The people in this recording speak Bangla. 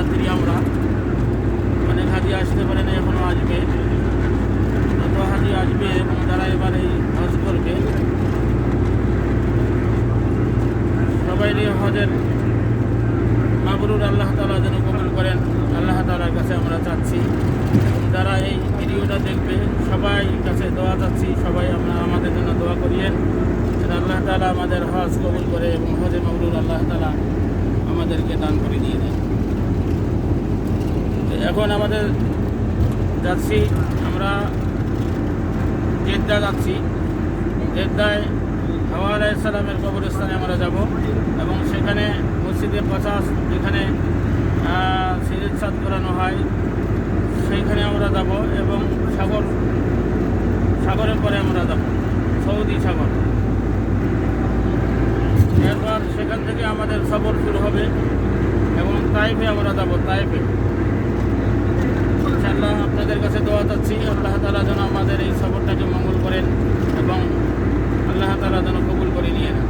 যাত্রী আমরা, অনেক হাজি আসতে পারে না, এখনও আসবে। যত হাজি আসবে এবং যারা এবার এই হজ করবে সবাই হজের মাবরুর আল্লাহ তাআলা যেন কবুল করেন, আল্লাহ তাআলার কাছে আমরা চাচ্ছি। এবং যারা এই ভিডিওটা দেখবে সবাই কাছে দোয়া চাচ্ছি, সবাই আমরা আমাদের জন্য দোয়া করিয়েন যেন আল্লাহ তাআলা আমাদের হজ কবুল করে এবং হজে মাবরুর আল্লাহ তাআলা আমাদেরকে দান করে দিয়ে দেন। এখন আমাদের যাচ্ছি, আমরা জেদ্দা যাচ্ছি। জেদ্দায় হাওয়া আলাইহিস সালামের কবরস্থানে আমরা যাব এবং সেখানে মসজিদে 50 যেখানে সিরিজ সাদ করানো হয় সেইখানে আমরা যাব এবং সাগরের পরে আমরা যাব সৌদি সাগর। এরপর সেখান থেকে আমাদের সফর শুরু হবে এবং তাইফে আমরা যাব। তাইফে ইনশাআল্লাহ আপনাদের কাছে দোয়া চাচ্ছি, আল্লাহ তাআলা যেন আমাদের এই সফরটাকে মঙ্গল করেন এবং আল্লাহ তাআলা যেন কবুল করে নিয়ে নেন।